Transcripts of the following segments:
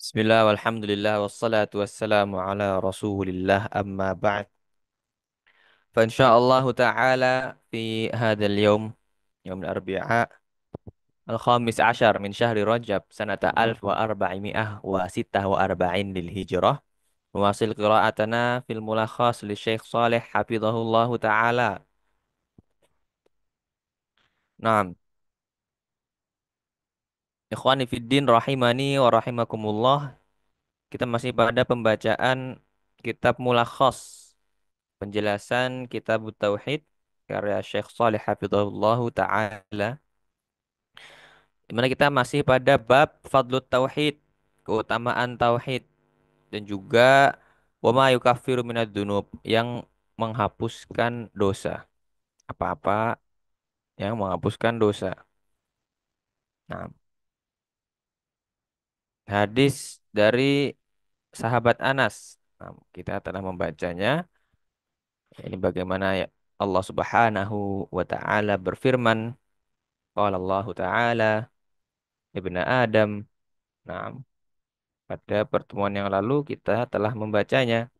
Bismillah, walhamdulillah, wassalatu wassalamu ala rasulillah amma ba'd. Insyaallah ta'ala fi hadal yawm, yawm al-arbi'a, al-khamis ashar min syahri Rajab, sanata alf wa arba'imi'ah wa sittah wa arba'in lil hijrah. Wasil qira'atana fil mulakhas li Syekh Saleh hafizahullahu ta'ala. Naam, ikhwani fiddin rahimani wa rahimakumullah. Kita masih pada pembacaan kitab mulakhas penjelasan Kitab Tauhid karya Syekh Saleh Hafizahullah Ta'ala. Di mana kita masih pada bab Fadlut Tauhid, keutamaan Tauhid, dan juga wama yukaffiru minad dunub, yang menghapuskan dosa. Apa-apa yang menghapuskan dosa. Nah, hadis dari sahabat Anas. Nah, kita telah membacanya. Ini bagaimana ya Allah Subhanahu wa taala berfirman, qala Allah Ta'ala, Ibnu Adam. Nah, pada pertemuan yang lalu kita telah membacanya.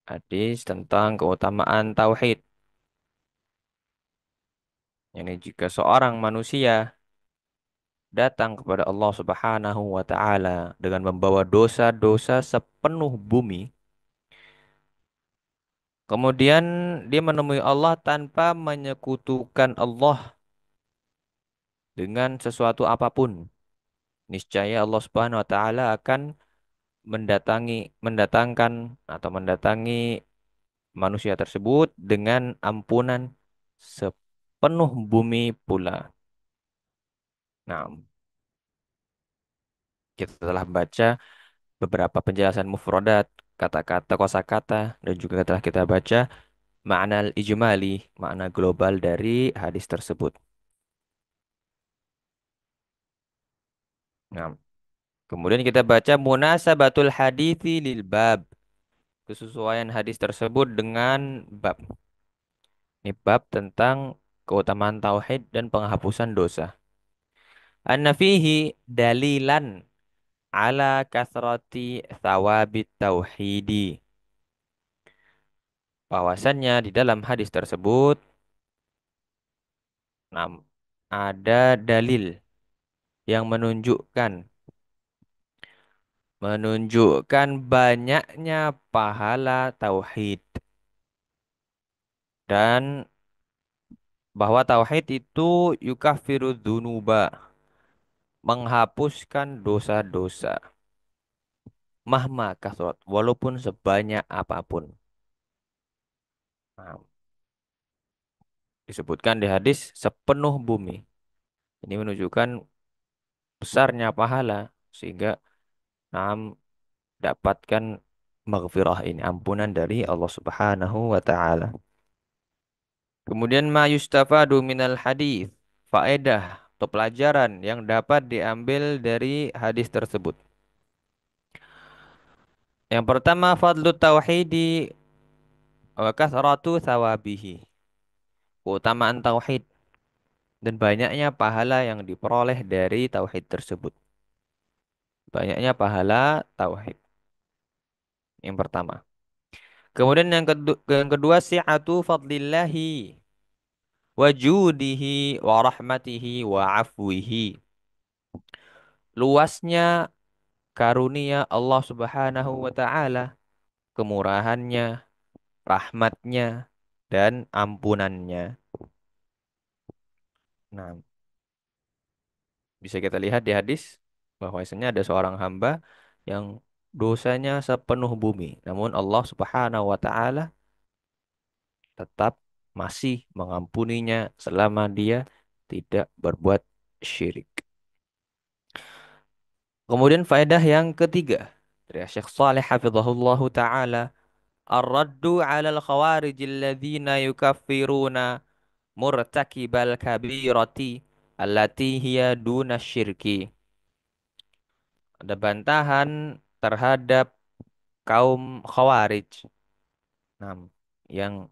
Hadis tentang keutamaan tauhid. Ini jika seorang manusia datang kepada Allah Subhanahu wa taala dengan membawa dosa-dosa sepenuh bumi, kemudian dia menemui Allah tanpa menyekutukan Allah dengan sesuatu apapun, niscaya Allah Subhanahu wa taala akan mendatangkan atau mendatangi manusia tersebut dengan ampunan sepenuh bumi pula. Nah, kita telah baca beberapa penjelasan mufradat, kata-kata, kosakata, dan juga telah kita baca makna ijmali, makna global dari hadis tersebut. Nah, kemudian kita baca munasabatul hadithi lil bab, kesesuaian hadis tersebut dengan bab. Ini bab tentang keutamaan tauhid dan penghapusan dosa. Anna fihi dalilan ala kasrati thawabit tauhidi. Bahwasannya di dalam hadis tersebut ada dalil yang menunjukkan banyaknya pahala tauhid, dan bahwa tauhid itu yukaffiru dzunuba, menghapuskan dosa-dosa, mahma kasrat, walaupun sebanyak apapun. Nah, disebutkan di hadis sepenuh bumi. Ini menunjukkan besarnya pahala, sehingga nam dapatkan maghfirah, ini ampunan dari Allah Subhanahu wa taala. Kemudian ma yustafadu minal hadis, faedah atau pelajaran yang dapat diambil dari hadis tersebut. Yang pertama, fadlu tauhidi wa kathratu thawabihi. Keutamaan tauhid dan banyaknya pahala yang diperoleh dari tauhid tersebut. Banyaknya pahala tauhid. Yang pertama. Kemudian yang kedua si'atu fadlillahi wa judihi wa rahmatihi wa afwihi. Luasnya karunia Allah Subhanahu wa taala, kemurahannya, rahmatnya, dan ampunannya. Nah, bisa kita lihat di hadis bahwasanya ada seorang hamba yang dosanya sepenuh bumi, namun Allah Subhanahu wa taala tetap masih mengampuninya selama dia tidak berbuat syirik. Kemudian faedah yang ketiga dari Syekh Saleh hafizahullahu taala, ar-raddu 'alal khawarijil ladzina yukaffiruna murtakibal kabirati allati hiya duna syirki. Ada bantahan terhadap kaum khawarij. Nah, yang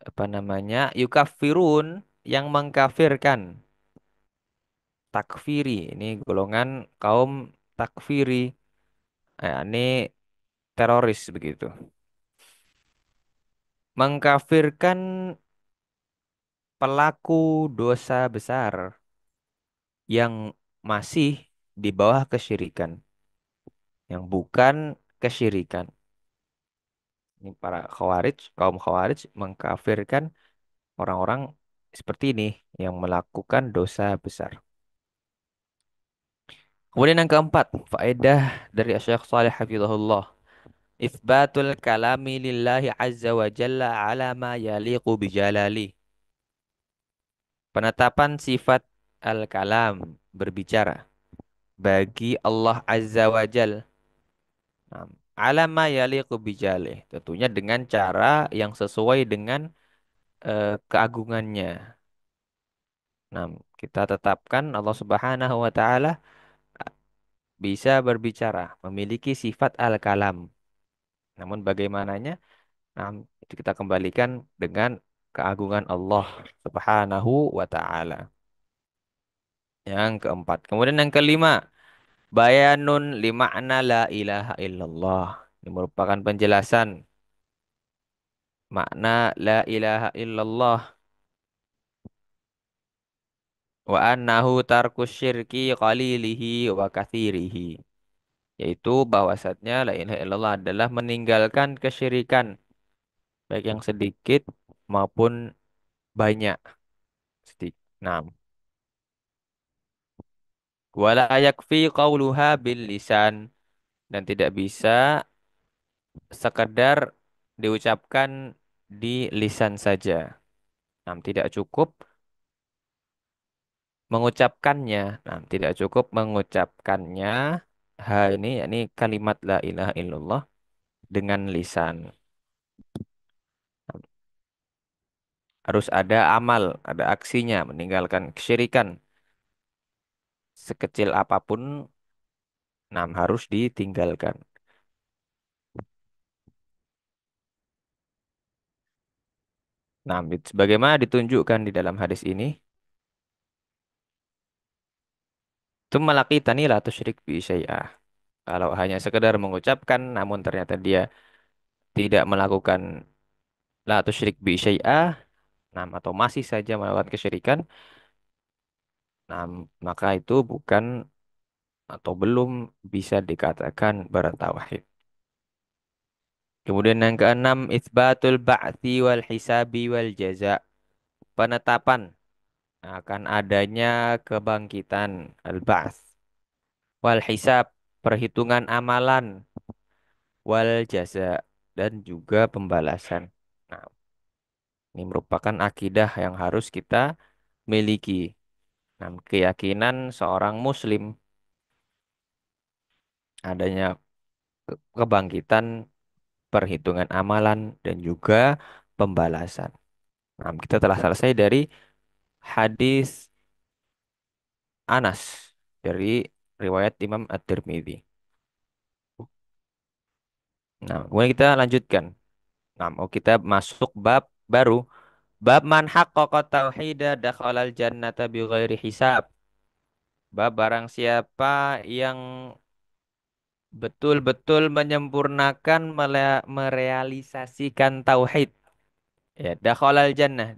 apa namanya? Yukaffirun, yang mengkafirkan. Takfiri, ini golongan kaum takfiri, ini teroris begitu. Mengkafirkan pelaku dosa besar yang masih di bawah kesyirikan, yang bukan kesyirikan. Ini para khawarij, kaum khawarij mengkafirkan orang-orang seperti ini yang melakukan dosa besar. Kemudian yang keempat, faedah dari Syekh Saleh Hafizahullah. Itsbatul kalami lillahi azza wa jalla ala ma yaliqu bijalali. Penetapan sifat al-kalam, berbicara, bagi Allah azza wa jal. Nah, ala ma yaliqu bijalih. Tentunya dengan cara yang sesuai dengan keagungannya. Nah, kita tetapkan Allah Subhanahu wa taala bisa berbicara, memiliki sifat al-kalam. Namun bagaimananya? Nah, itu kita kembalikan dengan keagungan Allah Subhanahu wa taala. Yang keempat. Kemudian yang kelima, bayanun lima'na la ilaha illallah. Ini merupakan penjelasan makna la ilaha illallah wa annahu tarkus syirki qalilihi wa kathirihi. Yaitu bahwasanya la ilaha illallah adalah meninggalkan kesyirikan baik yang sedikit maupun banyak. Sedikit. Nah, wala yakfi qauluha bil lisan, dan tidak bisa sekedar diucapkan di lisan saja. Nah, tidak cukup mengucapkannya. Nah, tidak cukup mengucapkannya. Ini yakni kalimat la ilaha illallah dengan lisan. Harus ada amal, ada aksinya, meninggalkan kesyirikan. Sekecil apapun, nah, harus ditinggalkan. Nah, sebagaimana ditunjukkan di dalam hadis ini, itu malakitani la tusyrik bi syai'ah. Kalau hanya sekedar mengucapkan, namun ternyata dia tidak melakukan la tusyrik bi syai'ah, nah, atau masih saja melakukan kesyirikan, nah, maka itu bukan atau belum bisa dikatakan bertauhid. Kemudian yang keenam, itsbatul ba'tsi wal hisabi wal jaza. Penetapan akan adanya kebangkitan, al-ba'ts, wal hisab, perhitungan amalan, wal jaza, dan juga pembalasan. Nah, ini merupakan akidah yang harus kita miliki. Nah, keyakinan seorang muslim adanya kebangkitan, perhitungan amalan, dan juga pembalasan. Nah, kita telah selesai dari hadis Anas dari riwayat Imam At-Tirmidzi. Nah, kemudian kita lanjutkan. Nah, mau kita masuk bab baru. Bab man haqqaqa tauhida dakhalal jannata bighairi hisab. Bab barang siapa yang betul-betul menyempurnakan merealisasikan tauhid, ya dakhalal jannah,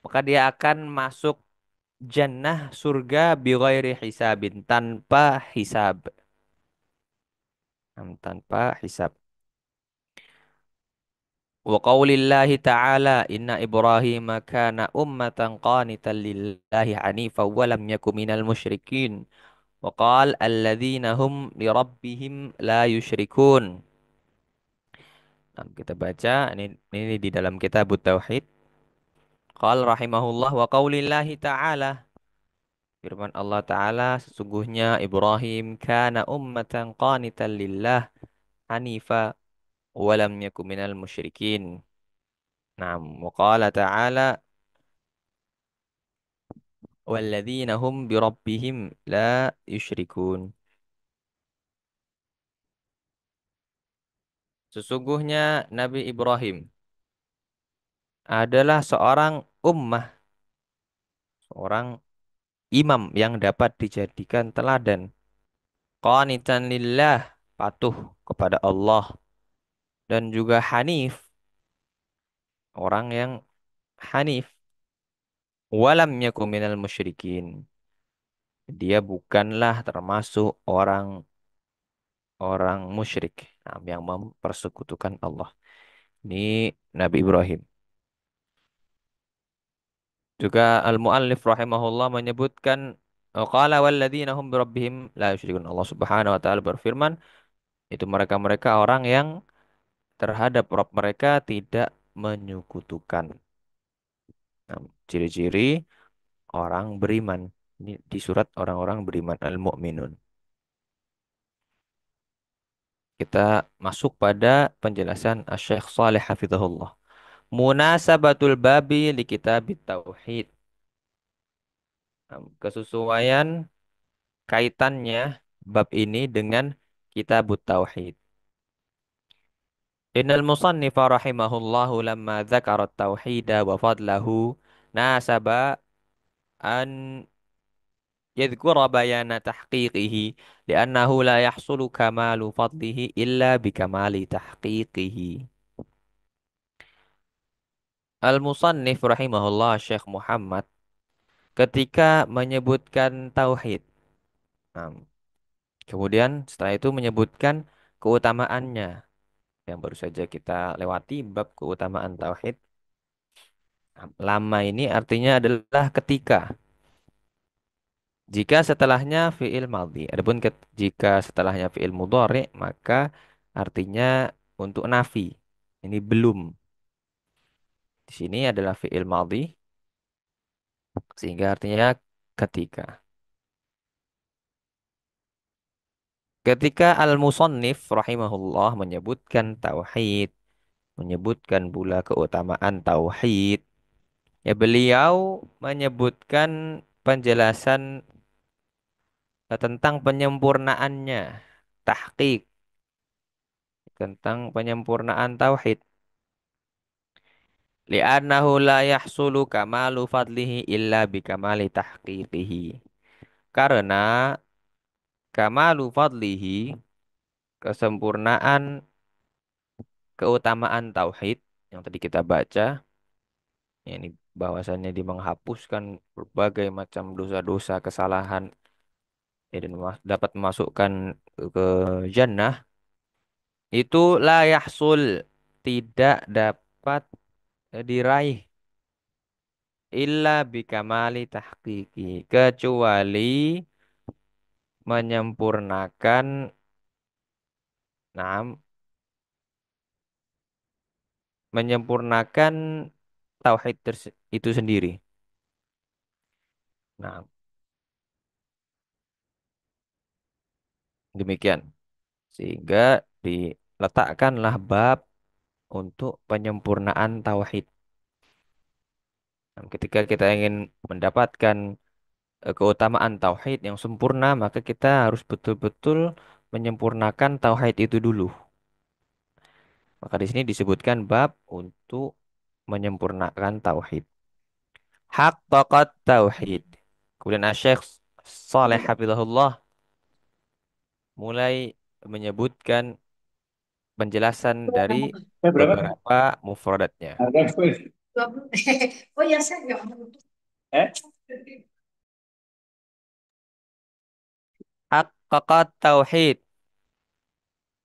maka dia akan masuk jannah, surga, bighairi hisabin, tanpa hisab. Tanpa hisab. Wa qaulillahi ta'ala inna Ibrahim kana ummatan qanitan lillahi hanifa wa lam yakum minal musyrikin. Wa qala alladzina hum li rabbihim la yusyrikun. Nah, kita baca ini di dalam kitab Tauhid. Qala rahimahullah wa qaulillahi ta'ala, firman Allah Ta'ala, sesungguhnya Ibrahim kana ummatan qanitan lillah hanifa wa lam yakum minal musyrikin. Nah, wa qala ta'ala walladzina hum birabbihim la yusyrikun. Sesungguhnya Nabi Ibrahim adalah seorang ummah, seorang imam yang dapat dijadikan teladan. qanitan lillah, patuh kepada Allah, dan juga hanif, orang yang hanif, walam yakum minal musyrikin. Dia bukanlah termasuk orang musyrik, nah, yang mempersekutukan Allah. Ini Nabi Ibrahim. Juga al-muallif rahimahullah menyebutkan qala walladzina hum birabbihim la yusyrikun. Allah Subhanahu wa taala berfirman, itu mereka-mereka orang yang terhadap Rabb mereka tidak menyekutukan. Nah, ciri-ciri orang beriman. Ini di surat orang-orang beriman Al-Mu'minun. Kita masuk pada penjelasan Asy-Syaikh Shalih Hafizahullah. Munasabatul babi li kitabit tauhid. Kesesuaian kaitannya bab ini dengan kitabut tauhid. Innal musannifa rahimahullahu lamma dzakara tauhida wa fadlahu nasaba an yadhkura bayana tahqiqihi li'annahu la yahsulu kamalu fadlihi illa bikamali tahqiqihi. Al-musannif rahimahullah Syekh Muhammad ketika menyebutkan tauhid. Nah, kemudian setelah itu menyebutkan keutamaannya yang baru saja kita lewati bab keutamaan tauhid. Nah, lama ini artinya adalah ketika. Jika setelahnya fiil madhi. Adapun jika setelahnya fiil mudhari, maka artinya untuk nafi. Ini belum. Di sini adalah fiil madhi sehingga artinya ketika. Ketika al-musannif rahimahullah menyebutkan tauhid, menyebutkan pula keutamaan tauhid, ya beliau menyebutkan penjelasan tentang penyempurnaannya, tahqiq tentang penyempurnaan tauhid. Li'annahu la yahsulu kamalu fadlihi illa bikamali tahqiqihi. Karena kamalu fadlihi, kesempurnaan keutamaan tauhid yang tadi kita baca, ya ini bahwasannya dia menghapuskan berbagai macam dosa-dosa kesalahan, ya, dan dapat memasukkan ke jannah, itu la yahsul, tidak dapat diraih illa bikamali tahqiqi, kecuali menyempurnakan, nah, menyempurnakan tauhid itu sendiri. Nah, demikian. Sehingga diletakkanlah bab untuk penyempurnaan tauhid. Nah, ketika kita ingin mendapatkan keutamaan tauhid yang sempurna, maka kita harus betul-betul menyempurnakan tauhid itu dulu. Maka di sini disebutkan bab untuk menyempurnakan tauhid. Haqqaqat tauhid. Kemudian Syekh Saleh Hafizahullah mulai menyebutkan penjelasan dari Berapa? beberapa mufradatnya. Harga kuis. Oh ya saya nggak mau. Eh? Haqqaqat tauhid.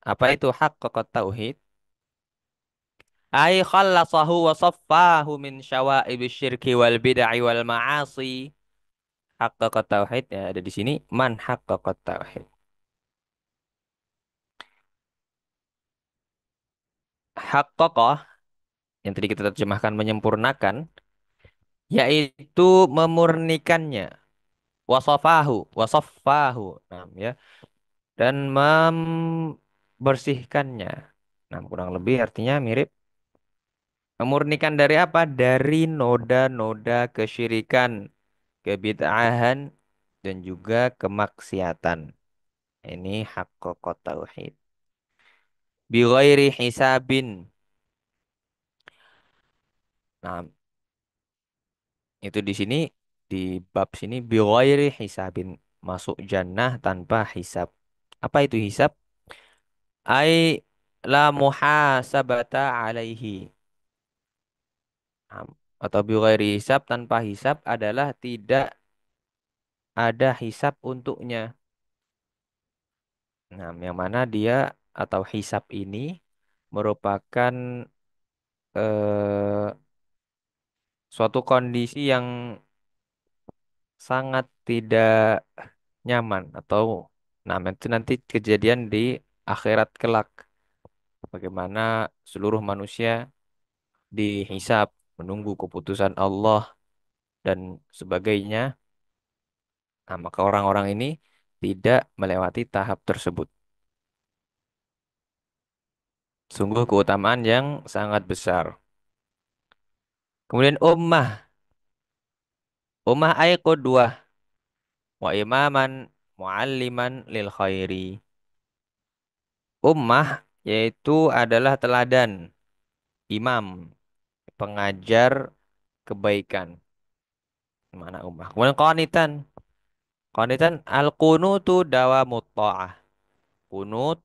Apa itu haqqaqat tauhid? Ai khallasahu wa saffahu min syawa'ibis syirki wal bid'ah wal ma'asi. Haqqaqat tauhid ya ada di sini. Man haqqaqat tauhid. Haqqaqah yang tadi kita terjemahkan menyempurnakan, yaitu memurnikannya. Wasafahu, wasaffahu. Nah, ya. Dan membersihkannya. Nah, kurang lebih artinya mirip. Memurnikan dari apa? Dari noda-noda kesyirikan, kebid'ahan, dan juga kemaksiatan. Ini haqqaqat tauhid. Bi ghairi hisabin. Nah, itu di sini di bab sini bi ghairi hisabin, masuk jannah tanpa hisab. Apa itu hisab? Ai la muhasabata alaihi. Nah, atau bi ghairi hisab, tanpa hisab adalah tidak ada hisab untuknya. Nah, yang mana dia atau hisab ini merupakan eh, suatu kondisi yang sangat tidak nyaman atau nah itu nanti kejadian di akhirat kelak. Bagaimana seluruh manusia dihisab, menunggu keputusan Allah dan sebagainya. Nah, maka orang-orang ini tidak melewati tahap tersebut. Sungguh keutamaan yang sangat besar. Kemudian ummah ay qudwah wa imaman mualliman lil khairi. Ummah yaitu adalah teladan, imam, pengajar kebaikan. Mana ummah? Kemudian qanitan. Qanitan al-qunutu dawamut ta'ah. Kunut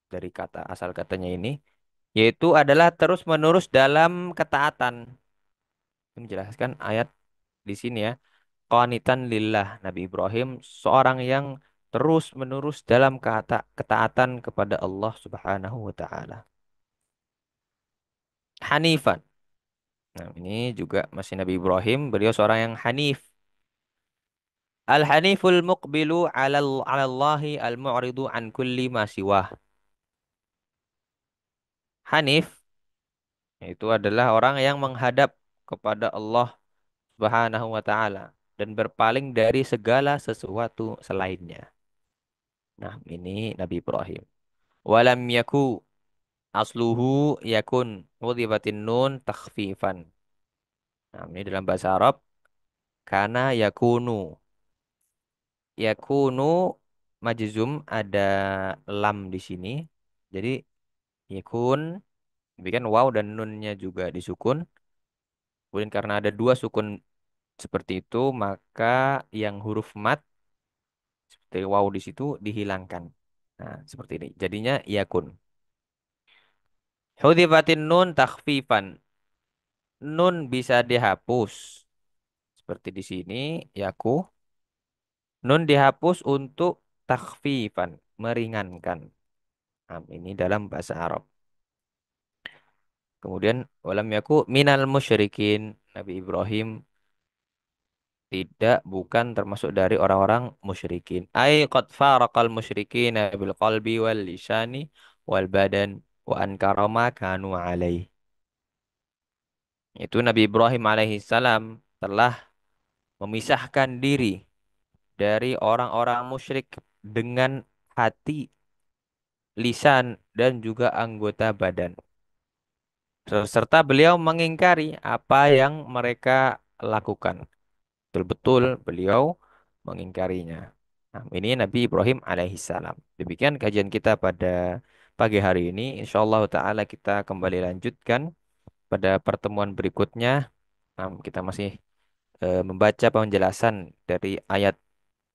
dari kata asal katanya ini yaitu adalah terus-menerus dalam ketaatan. Ini menjelaskan ayat di sini ya. Qanitan lillah, Nabi Ibrahim seorang yang terus-menerus dalam ketaatan kepada Allah Subhanahu wa taala. Hanifan. Nah, ini juga masih Nabi Ibrahim, beliau seorang yang hanif. Al-haniful muqbilu 'ala Allahi al-mu'ridu an kulli ma siwah. Hanif itu adalah orang yang menghadap kepada Allah Subhanahu wa taala dan berpaling dari segala sesuatu selainnya. Nah, ini Nabi Ibrahim. Walam yaku asluhu yakun mudhibatin nun takhfifan. Nah, ini dalam bahasa Arab karena yakunu. Yakunu majzum ada lam di sini. Jadi yakun bikin waw dan nunnya juga disukun. Kemudian karena ada dua sukun seperti itu, maka yang huruf mat seperti waw di situ dihilangkan. Nah, seperti ini. Jadinya yakun. Hudhifatin nun takhfifan. Nun bisa dihapus. Seperti di sini, yaku. Nun dihapus untuk takhfifan, meringankan. Nah, ini dalam bahasa Arab. Kemudian walam yaku minal musyrikin. Nabi Ibrahim tidak bukan termasuk dari orang-orang musyrikin. Ai qad faraqal musyrikin bil qalbi wal lisani wal badan wa ankara ma kanu alaih. Itu Nabi Ibrahim alaihi salam telah memisahkan diri dari orang-orang musyrik dengan hati, lisan, dan juga anggota badan. Serta beliau mengingkari apa yang mereka lakukan. Betul-betul beliau mengingkarinya. Nah, ini Nabi Ibrahim alaihissalam. Demikian kajian kita pada pagi hari ini. Insyaallah taala kita kembali lanjutkan pada pertemuan berikutnya. Nah, kita masih membaca penjelasan dari ayat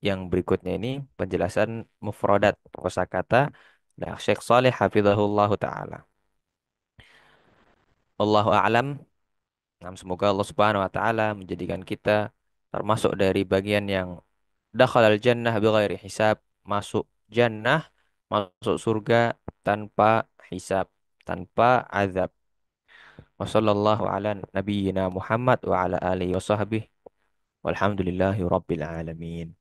yang berikutnya ini, penjelasan mufradat kosakata dari Syekh Saleh hafizahullah taala. Allahu a'lam. Nah, semoga Allah Subhanahu wa taala menjadikan kita termasuk dari bagian yang dakhalal jannah bighairi hisab, masuk jannah, masuk surga tanpa hisab, tanpa azab. Wassallallahu ala nabiyyina Muhammad wa ala alihi wa sahbihi walhamdulillahi rabbil alamin.